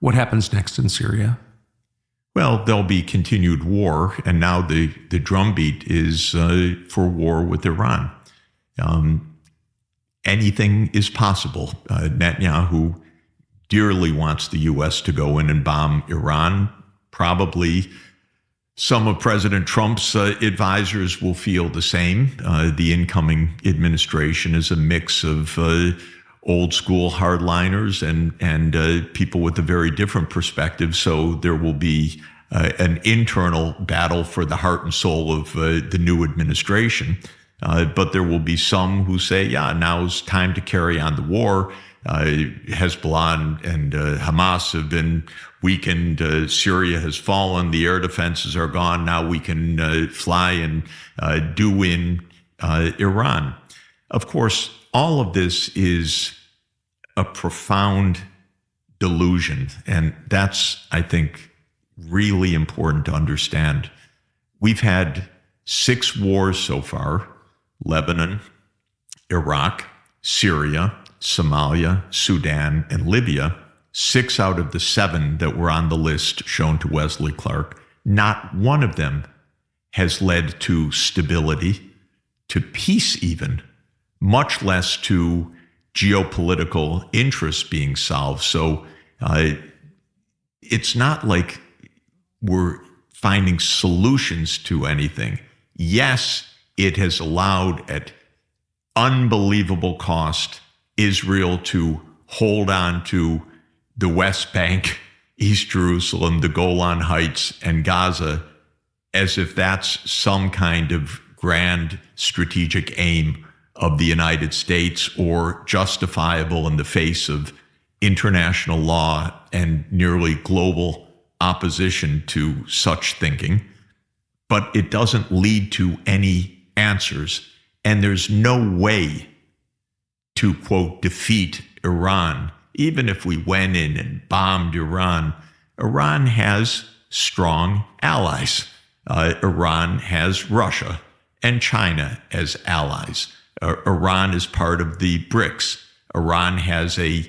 What happens next in Syria? Well, there'll be continued war, and now the drumbeat is for war with Iran. Anything is possible. Netanyahu dearly wants the U.S. to go in and bomb Iran. Probably some of President Trump's advisors will feel the same. The incoming administration is a mix of old school hardliners and people with a very different perspective. So there will be an internal battle for the heart and soul of the new administration. But there will be some who say, yeah, now's time to carry on the war. Hezbollah and Hamas have been weakened. Syria has fallen. The air defenses are gone. Now we can fly and do in Iran. Of course, all of this is a profound delusion. And that's, I think, really important to understand. We've had 6 wars so far: Lebanon, Iraq, Syria, Somalia, Sudan, and Libya. 6 out of the 7 that were on the list shown to Wesley Clark, not one of them has led to stability, to peace even, much less to geopolitical interests being solved. So it's not like we're finding solutions to anything. Yes, it has allowed at unbelievable cost Israel to hold on to the West Bank, East Jerusalem, the Golan Heights, and Gaza as if that's some kind of grand strategic aim of the United States or justifiable in the face of international law and nearly global opposition to such thinking. But it doesn't lead to any answers. And there's no way to, quote, defeat Iran. Even if we went in and bombed Iran, Iran has strong allies. Iran has Russia and China as allies. Iran is part of the BRICS. Iran has a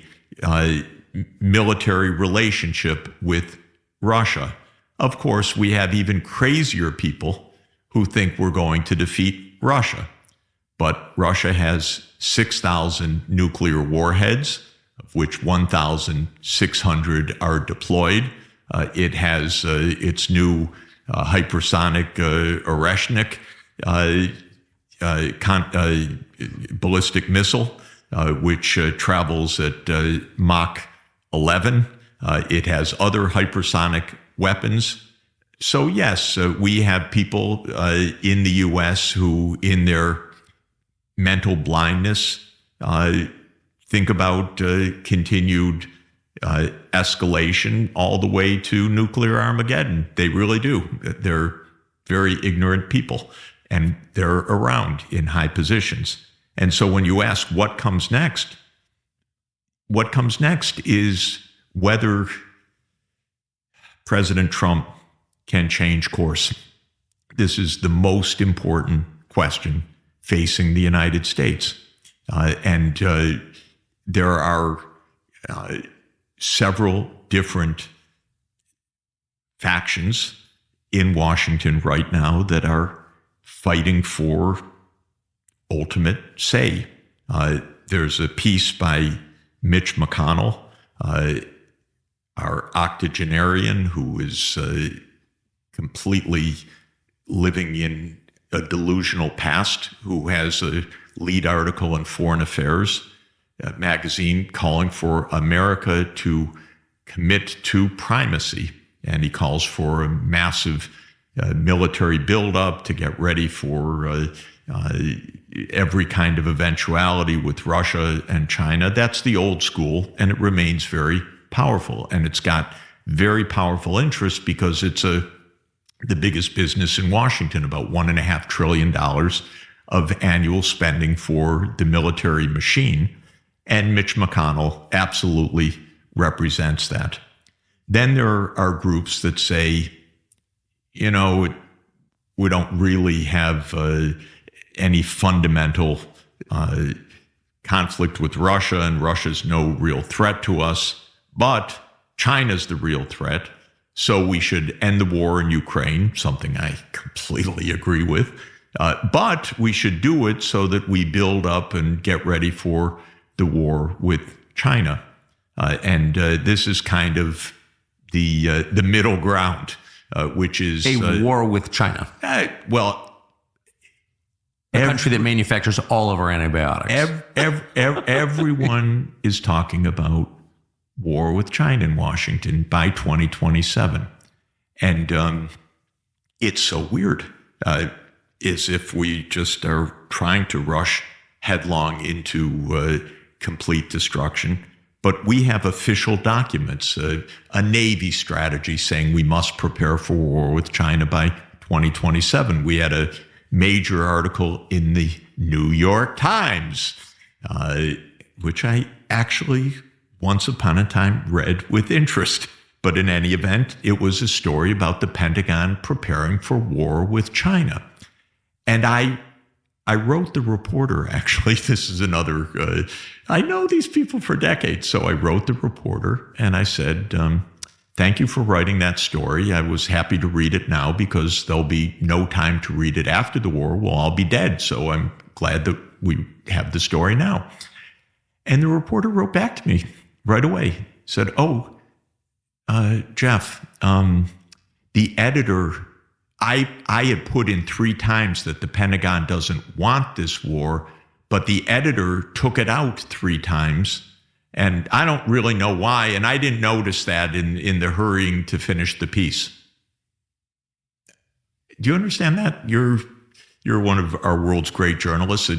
military relationship with Russia. Of course, we have even crazier people who think we're going to defeat Russia. But Russia has 6,000 nuclear warheads, of which 1,600 are deployed. It has its new hypersonic Oreshnik ballistic missile, which travels at Mach 11. It has other hypersonic weapons. So yes, we have people in the U.S. who, in their mental blindness, think about continued escalation all the way to nuclear Armageddon. They really do. They're very ignorant people, and they're around in high positions. And so when you ask what comes next is whether President Trump can change course. This is the most important question facing the United States. And there are several different factions in Washington right now that are fighting for ultimate say. There's a piece by Mitch McConnell, our octogenarian who is completely living in a delusional past, who has a lead article in Foreign Affairs magazine calling for America to commit to primacy. And he calls for a massive military buildup to get ready for every kind of eventuality with Russia and China. That's the old school, and it remains very powerful. And it's got very powerful interest because it's the biggest business in Washington, about $1.5 trillion of annual spending for the military machine. And Mitch McConnell absolutely represents that. Then there are groups that say, you know, we don't really have any fundamental conflict with Russia, and Russia's no real threat to us. But China's the real threat. So we should end the war in Ukraine, something I completely agree with. But we should do it so that we build up and get ready for the war with China. And this is kind of the middle ground, which is a war with China. A country that manufactures all of our antibiotics. Everyone is talking about war with China in Washington by 2027. And it's so weird, as if we just are trying to rush headlong into complete destruction. But we have official documents, a Navy strategy saying we must prepare for war with China by 2027. We had a major article in the New York Times, which I actually once upon a time read with interest. But in any event, it was a story about the Pentagon preparing for war with China. And I wrote the reporter, actually. This is another, I know these people for decades. So I wrote the reporter and I said, thank you for writing that story. I was happy to read it now because there'll be no time to read it after the war. We'll all be dead. So I'm glad that we have the story now. And the reporter wrote back to me right away, said, Jeff, the editor, I had put in 3 times that the Pentagon doesn't want this war, but the editor took it out 3 times. And I don't really know why. And I didn't notice that in the hurrying to finish the piece. Do you understand that? You're one of our world's great journalists,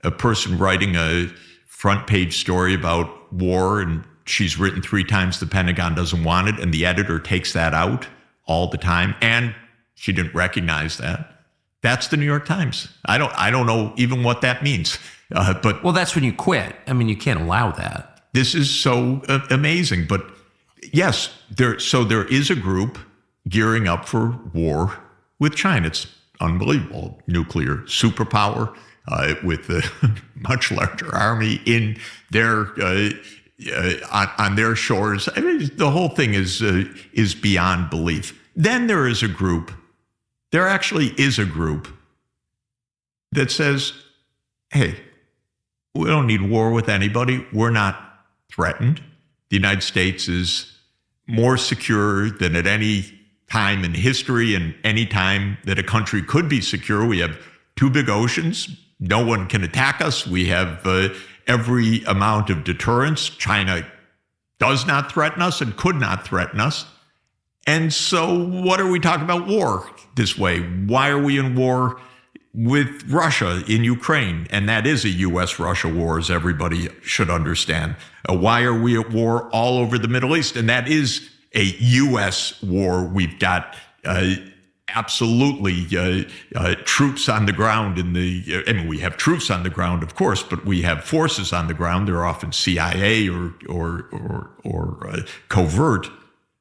a person writing a front page story about war, and she's written 3 times the Pentagon doesn't want it, and the editor takes that out all the time, and she didn't recognize that. That's the New York Times. I don't know even what that means. But well, that's when you quit. I mean, you can't allow that. This is so amazing. But yes, there is a group gearing up for war with China. It's unbelievable. Nuclear superpower with a much larger army in their on their shores. I mean, the whole thing is beyond belief. Then there is a group. There actually is a group that says, hey, we don't need war with anybody. We're not threatened. The United States is more secure than at any time in history and any time that a country could be secure. We have 2 big oceans. No one can attack us. We have every amount of deterrence. China does not threaten us and could not threaten us. And so what are we talking about war this way? Why are we in war with Russia in Ukraine? And that is a U.S.-Russia war, as everybody should understand. Why are we at war all over the Middle East? And that is a U.S. war. We've got absolutely troops on the ground we have troops on the ground, of course, but we have forces on the ground. They're often CIA or covert.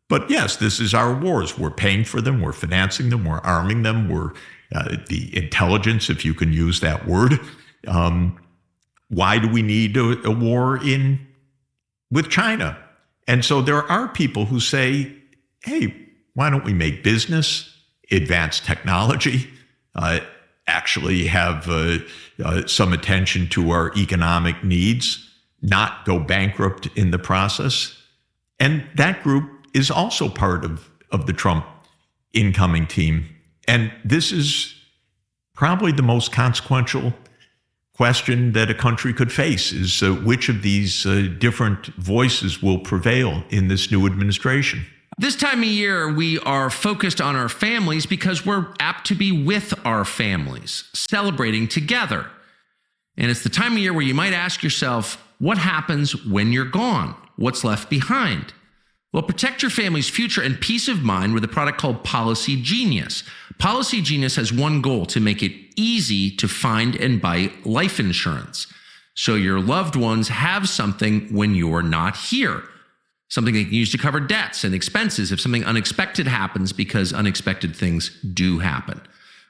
But yes, this is our wars. We're paying for them. We're financing them. We're arming them. We're the intelligence, if you can use that word. Why do we need a war with China? And so there are people who say, hey, why don't we make business, advance technology, actually have some attention to our economic needs, not go bankrupt in the process? And that group is also part of the Trump incoming team. And this is probably the most consequential question that a country could face, is which of these different voices will prevail in this new administration. This time of year, we are focused on our families because we're apt to be with our families, celebrating together. And it's the time of year where you might ask yourself, what happens when you're gone? What's left behind? Well, protect your family's future and peace of mind with a product called Policy Genius. Policy Genius has one goal: to make it easy to find and buy life insurance, so your loved ones have something when you're not here, something they can use to cover debts and expenses if something unexpected happens, because unexpected things do happen.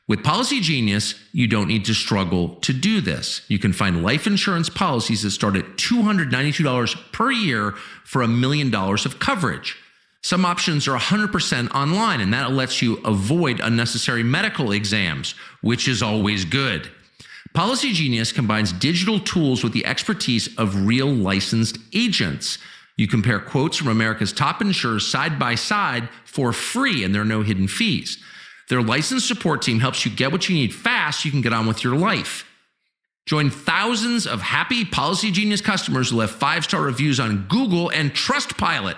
With Policy Genius, you don't need to struggle to do this. You can find life insurance policies that start at $292 per year for $1 million of coverage. Some options are 100% online, and that lets you avoid unnecessary medical exams, which is always good. Policy Genius combines digital tools with the expertise of real licensed agents. You compare quotes from America's top insurers side by side for free, and there are no hidden fees. Their licensed support team helps you get what you need fast so you can get on with your life. Join thousands of happy Policy Genius customers who left 5-star reviews on Google and Trustpilot.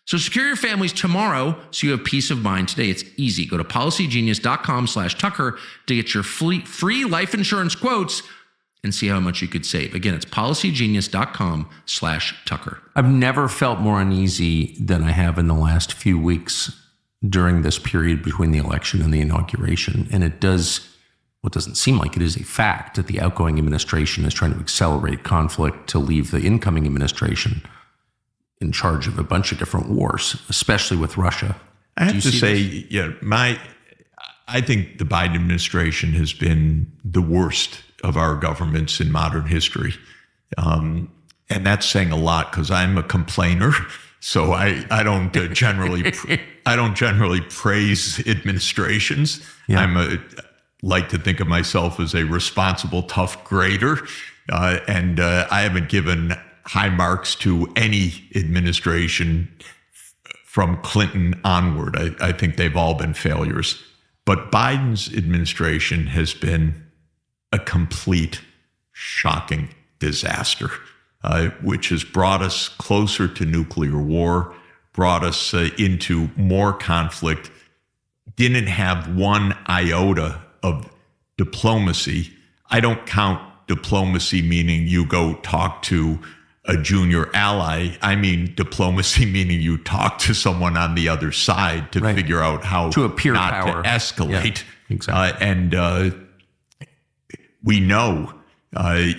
So secure your families tomorrow so you have peace of mind today. It's easy. Go to policygenius.com/Tucker to get your free life insurance quotes and see how much you could save. Again, it's policygenius.com/Tucker. I've never felt more uneasy than I have in the last few weeks during this period between the election and the inauguration. And it doesn't seem like it is a fact that the outgoing administration is trying to accelerate conflict to leave the incoming administration in charge of a bunch of different wars, especially with Russia. I have to say, I think the Biden administration has been the worst of our governments in modern history. And that's saying a lot because I'm a complainer. So I don't generally praise administrations. Yeah. Like to think of myself as a responsible, tough grader. And I haven't given high marks to any administration from Clinton onward. I think they've all been failures. But Biden's administration has been a complete, shocking disaster, which has brought us closer to nuclear war, brought us into more conflict, didn't have one iota of diplomacy. I don't count diplomacy meaning you go talk to a junior ally. I mean diplomacy meaning you talk to someone on the other side to figure out how to appear not power. to escalate. Yeah, exactly. And we know,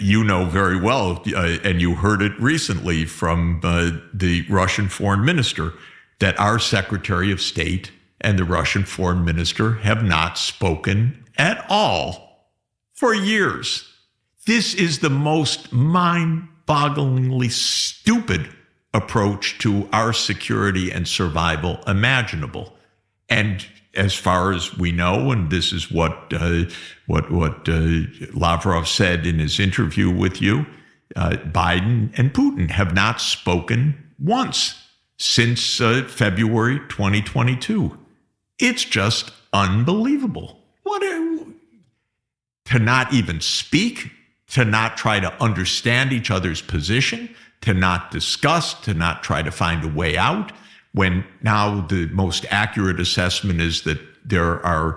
you know very well, and you heard it recently from the Russian foreign minister, that our Secretary of State and the Russian foreign minister have not spoken at all for years. This is the most mind-bogglingly stupid approach to our security and survival imaginable. And as far as we know, and this is what Lavrov said in his interview with you, Biden and Putin have not spoken once since February 2022. It's just unbelievable. To not even speak, to not try to understand each other's position, to not discuss, to not try to find a way out, when now the most accurate assessment is that there are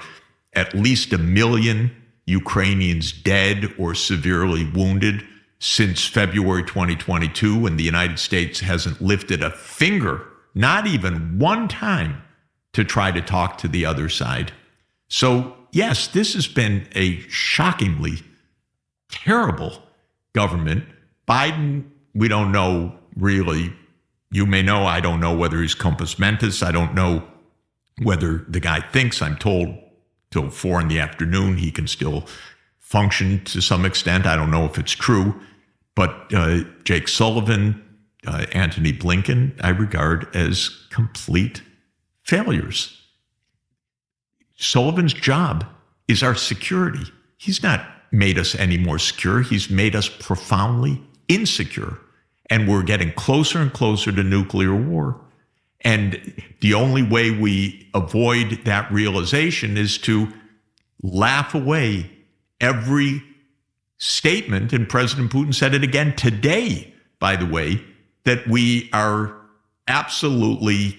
at least 1 million Ukrainians dead or severely wounded since February 2022, and the United States hasn't lifted a finger, not even one time, to try to talk to the other side. So, yes, this has been a shockingly terrible government. Biden, we don't know really. You may know, I don't know whether he's compos mentis. I don't know whether the guy thinks. I'm told till 4 p.m. he can still function to some extent. I don't know if it's true. But Jake Sullivan, Antony Blinken, I regard as complete failures. Sullivan's job is our security. He's not made us any more secure. He's made us profoundly insecure. And we're getting closer and closer to nuclear war. And the only way we avoid that realization is to laugh away every statement, and President Putin said it again today, by the way, that we are absolutely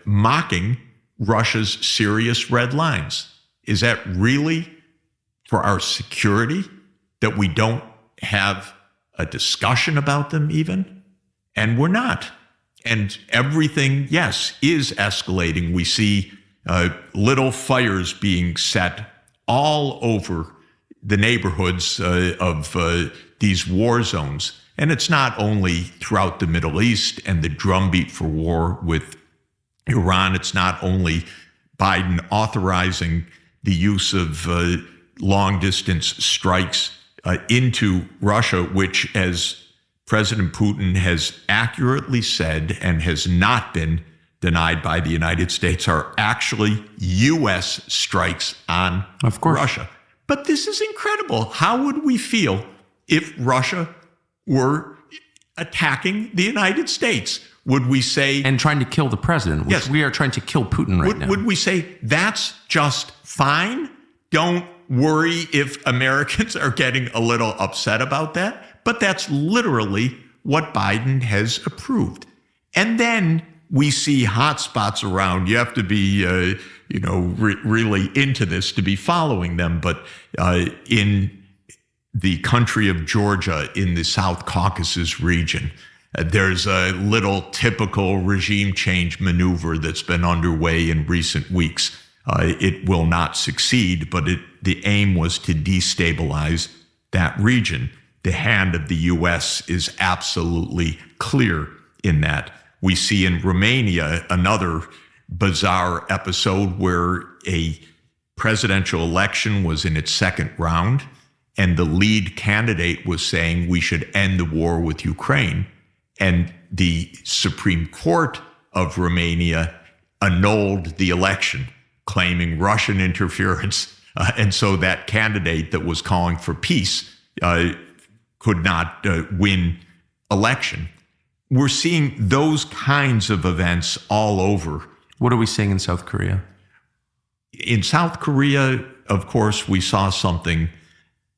mocking Russia's serious red lines. Is that really for our security that we don't have a discussion about them even? And we're not. And everything, yes, is escalating. We see little fires being set all over the neighborhoods of these war zones. And it's not only throughout the Middle East and the drumbeat for war with Iran. It's not only Biden authorizing the use of long-distance strikes into Russia, which, as President Putin has accurately said and has not been denied by the United States are actually U.S. strikes on Of course. Russia. But this is incredible. How would we feel if Russia were attacking the United States? Would we say... And trying to kill the president, which Yes. we are trying to kill Putin right now. Would we say that's just fine? Don't worry if Americans are getting a little upset about that. But that's literally what Biden has approved. And then we see hotspots around. You have to be, really into this to be following them. But in the country of Georgia, in the South Caucasus region, there's a little typical regime change maneuver that's been underway in recent weeks. It will not succeed, but the aim was to destabilize that region. The hand of the U.S. is absolutely clear in that. We see in Romania another bizarre episode where a presidential election was in its second round, and the lead candidate was saying we should end the war with Ukraine. And the Supreme Court of Romania annulled the election, claiming Russian interference. And so that candidate that was calling for peace could not win election. We're seeing those kinds of events all over. What are we seeing in South Korea? In South Korea, of course, we saw something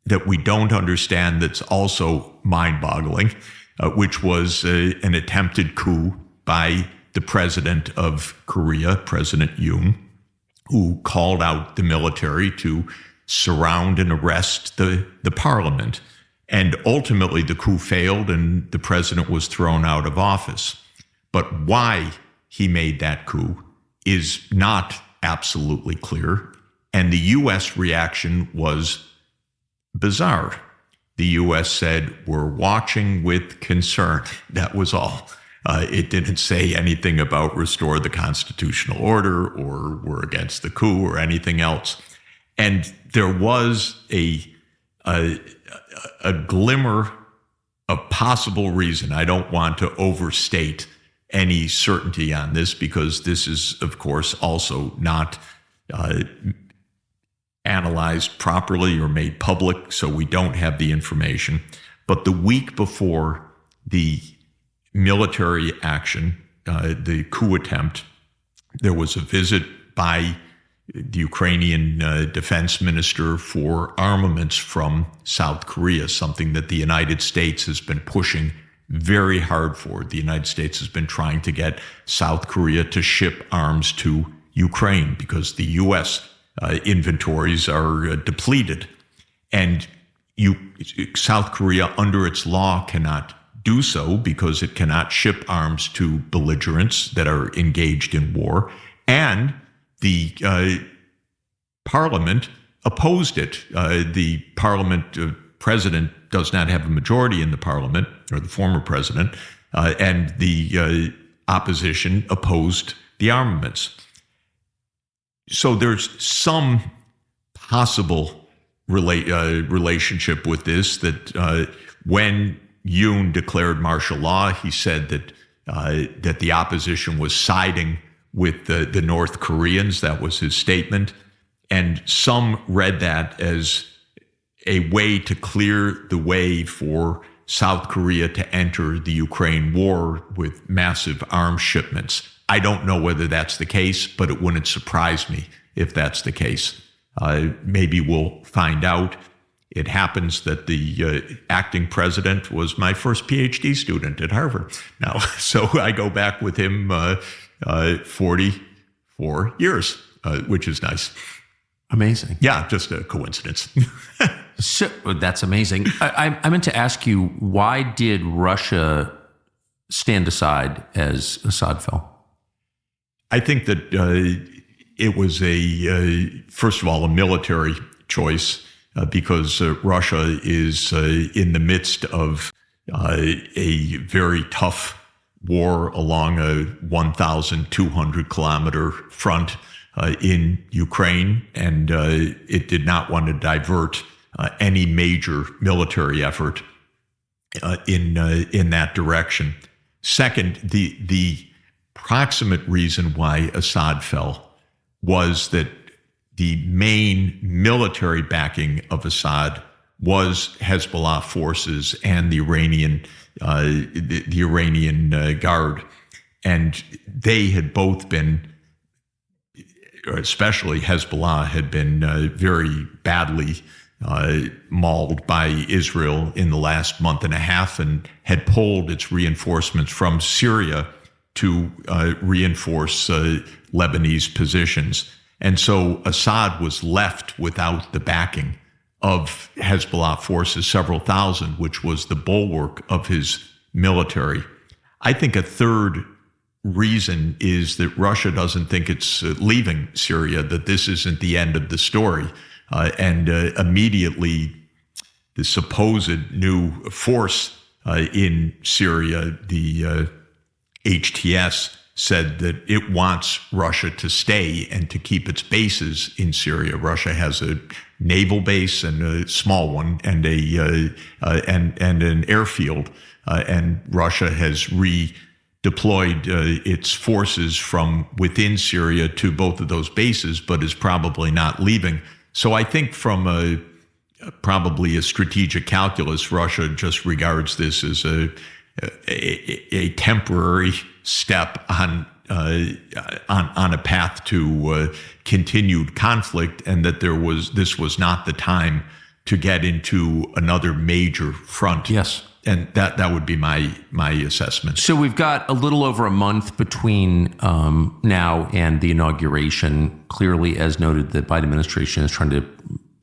that we don't understand that's also mind-boggling, which was an attempted coup by the president of Korea, President Yoon, who called out the military to surround and arrest the parliament. And ultimately, the coup failed and the president was thrown out of office. But why he made that coup is not absolutely clear. And the U.S. reaction was bizarre. The U.S. said, we're watching with concern. That was all. It didn't say anything about restore the constitutional order or we're against the coup or anything else. And there was a glimmer of possible reason. I don't want to overstate any certainty on this because this is, of course, also not analyzed properly or made public, so we don't have the information. But the week before the military action, the coup attempt, there was a visit by the Ukrainian defense minister for armaments from South Korea, something that the United States has been pushing very hard for. The United States has been trying to get South Korea to ship arms to Ukraine because the U.S. Inventories are depleted. And South Korea, under its law, cannot do so because it cannot ship arms to belligerents that are engaged in war. And the parliament opposed it. The parliament president does not have a majority in the parliament, or the former president, and the opposition opposed the armaments. So there's some possible relationship with this, that when Yoon declared martial law, he said that the opposition was siding with the North Koreans. That was his statement. And some read that as a way to clear the way for South Korea to enter the Ukraine war with massive arms shipments. I don't know whether that's the case, but it wouldn't surprise me if that's the case. Maybe we'll find out. It happens that the acting president was my first PhD student at Harvard now. So I go back with him 44 years, which is nice. Amazing. Yeah, just a coincidence. So that's amazing. I meant to ask you, why did Russia stand aside as Assad fell? I think that it was first of all, a military choice because Russia is in the midst of a very tough war along a 1,200 kilometer front in Ukraine, and it did not want to divert any major military effort in that direction. Second, the proximate reason why Assad fell was that the main military backing of Assad was Hezbollah forces and the Iranian Guard, and they had both been, or especially Hezbollah, had been very badly mauled by Israel in the last month and a half, and had pulled its reinforcements from Syria to reinforce Lebanese positions. And so Assad was left without the backing of Hezbollah forces, several thousand, which was the bulwark of his military. I think a third reason is that Russia doesn't think it's leaving Syria, that this isn't the end of the story. And immediately the supposed new force in Syria, the HTS, said that it wants Russia to stay and to keep its bases in Syria. Russia has a naval base, and a small one, and an airfield, and Russia has redeployed its forces from within Syria to both of those bases, but is probably not leaving. So I think from probably a strategic calculus, Russia just regards this as a temporary step on a path to continued conflict, and that this was not the time to get into another major front. Yes. And that would be my assessment. So we've got a little over a month between now and the inauguration. Clearly, as noted, the Biden administration is trying to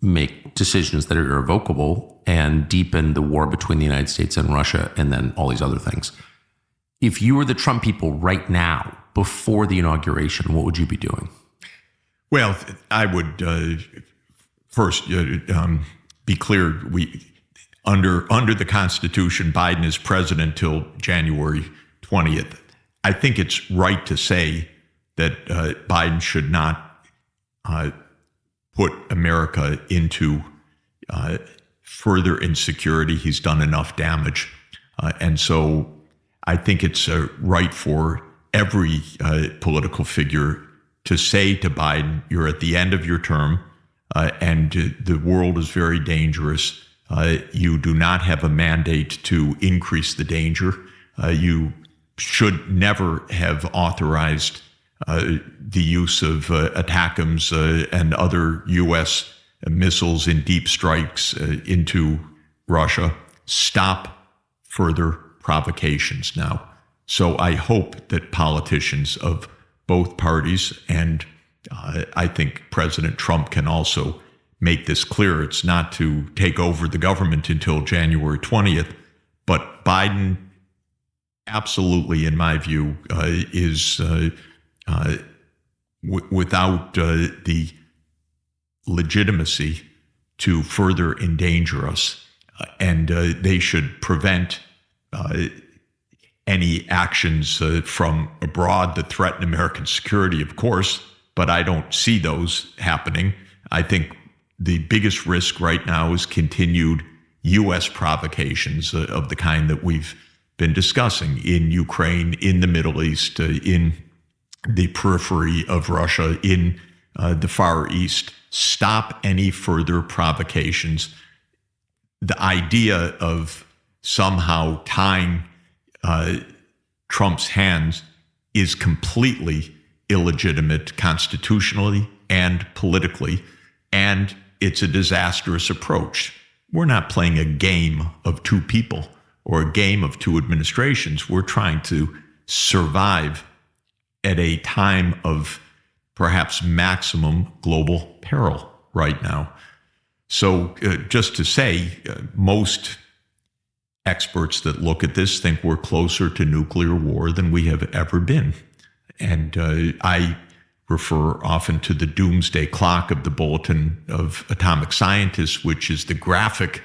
make decisions that are irrevocable and deepen the war between the United States and Russia, and then all these other things. If you were the Trump people right now, before the inauguration, what would you be doing? Well, I would first be clear. Under the Constitution, Biden is president till January 20th. I think it's right to say that Biden should not put America into further insecurity. He's done enough damage. And so I think it's right for every political figure to say to Biden, you're at the end of your term, and the world is very dangerous. You do not have a mandate to increase the danger. You should never have authorized the use of ATACMS and other U.S. missiles in deep strikes into Russia. Stop further provocations now. So I hope that politicians of both parties, and I think President Trump can also make this clear. It's not to take over the government until January 20th, but Biden absolutely, in my view, is without the legitimacy to further endanger us. And they should prevent any actions from abroad that threaten American security, of course, but I don't see those happening. I think the biggest risk right now is continued U.S. provocations of the kind that we've been discussing in Ukraine, in the Middle East, in the periphery of Russia, in the Far East. Stop any further provocations. The idea of somehow tying Trump's hands is completely illegitimate constitutionally and politically, and it's a disastrous approach. We're not playing a game of two people or a game of two administrations. We're trying to survive at a time of perhaps maximum global peril right now. So just to say, most experts that look at this think we're closer to nuclear war than we have ever been. And I refer often to the doomsday clock of the Bulletin of Atomic Scientists, which is the graphic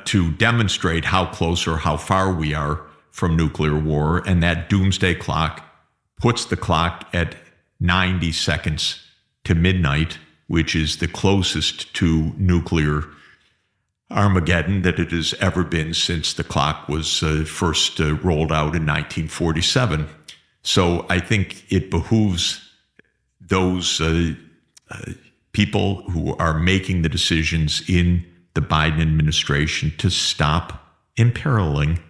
to demonstrate how close or how far we are from nuclear war. And that doomsday clock puts the clock at 90 seconds to midnight, which is the closest to nuclear Armageddon that it has ever been since the clock was first rolled out in 1947. So I think it behooves those people who are making the decisions in the Biden administration to stop imperiling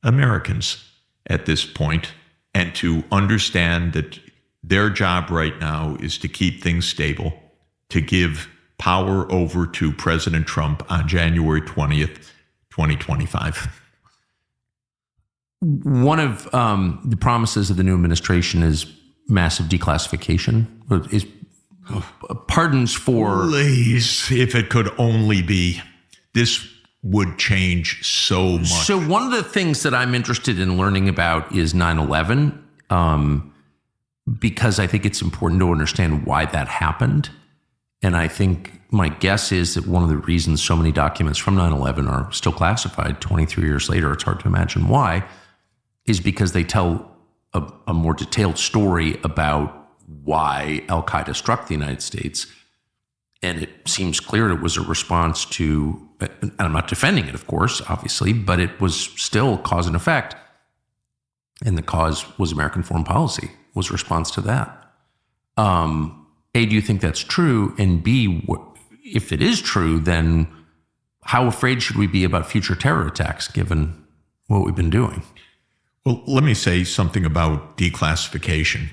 Americans at this point and to understand that their job right now is to keep things stable, to give power over to President Trump on January 20th, 2025. One of the promises of the new administration is massive declassification, is pardons for... Please, if it could only be. This would change so much. So one of the things that I'm interested in learning about is 9/11, because I think it's important to understand why that happened. And I think my guess is that one of the reasons so many documents from 9/11 are still classified 23 years later, it's hard to imagine why, is because they tell a more detailed story about why Al-Qaeda struck the United States. And it seems clear it was a response to, and I'm not defending it, of course, obviously, but it was still cause and effect. And the cause was American foreign policy, was a response to that. A, do you think that's true? And B, if it is true, then how afraid should we be about future terror attacks given what we've been doing? Well, let me say something about declassification.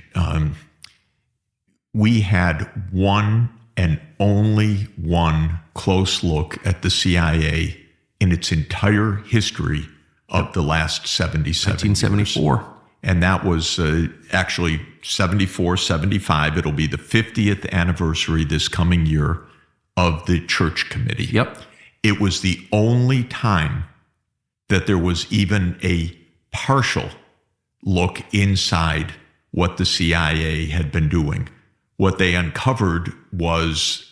We had one and only one close look at the CIA in its entire history of the last 77 1974. years. And that was actually 74, 75. It'll be the 50th anniversary this coming year of the Church Committee. Yep. It was the only time that there was even a partial look inside what the CIA had been doing. What they uncovered was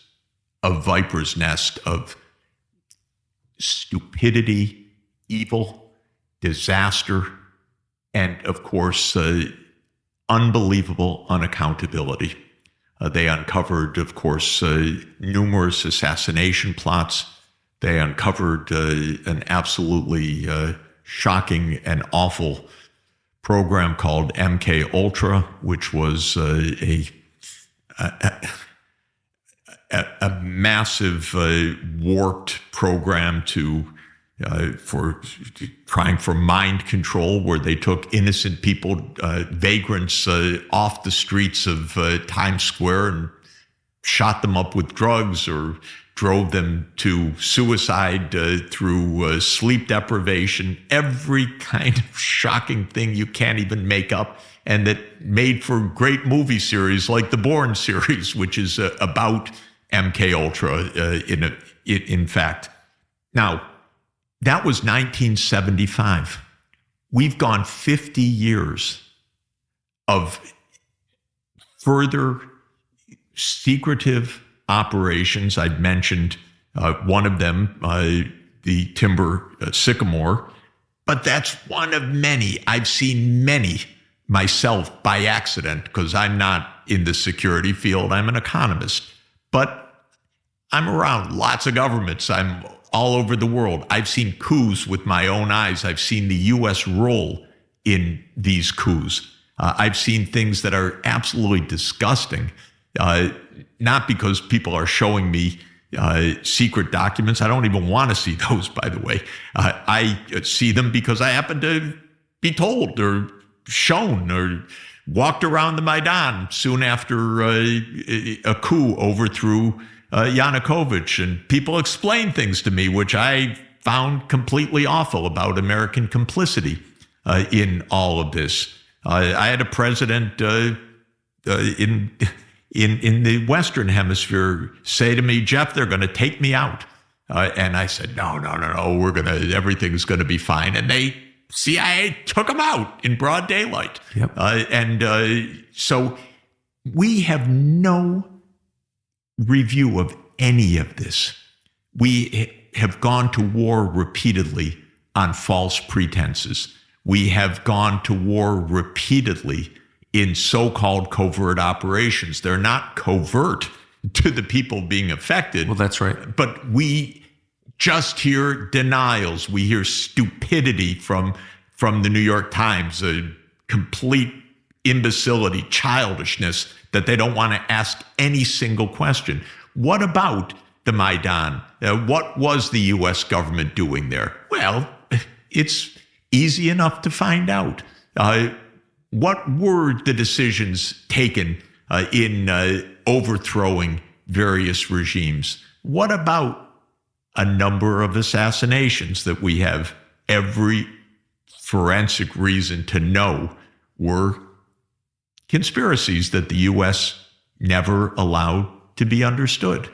a viper's nest of stupidity, evil, disaster, and of course, unbelievable unaccountability. They uncovered, of course, numerous assassination plots. They uncovered an absolutely shocking and awful program called MK Ultra, which was a massive warped program for trying for mind control, where they took innocent people, vagrants, off the streets of Times Square and shot them up with drugs or drove them to suicide through sleep deprivation, every kind of shocking thing you can't even make up, and that made for great movie series like the Bourne series, which is about MK Ultra in fact. Now, that was 1975. We've gone 50 years of further secretive operations. I'd mentioned one of them, the timber sycamore, but that's one of many. I've seen many myself by accident, because I'm not in the security field. I'm an economist, but I'm around lots of governments. I'm all over the world. I've seen coups with my own eyes. I've seen the U.S. role in these coups. I've seen things that are absolutely disgusting, not because people are showing me secret documents. I don't even want to see those, by the way. I see them because I happen to be told or shown or walked around the Maidan soon after a coup overthrew Yanukovych, and people explained things to me which I found completely awful about American complicity in all of this. I had a president in the Western Hemisphere say to me, "Jeff, they're going to take me out," and I said, "No, everything's going to be fine." And CIA took them out in broad daylight. Yep. So we have no review of any of this. We have gone to war repeatedly on false pretenses. We have gone to war repeatedly in so-called covert operations. They're not covert to the people being affected. Well, that's right. But we just hear denials. We hear stupidity from the New York Times, a complete imbecility, childishness, that they don't want to ask any single question. What about the Maidan? What was the U.S. government doing there? Well, it's easy enough to find out. What were the decisions taken in overthrowing various regimes? What about a number of assassinations that we have every forensic reason to know were conspiracies that the U.S. never allowed to be understood?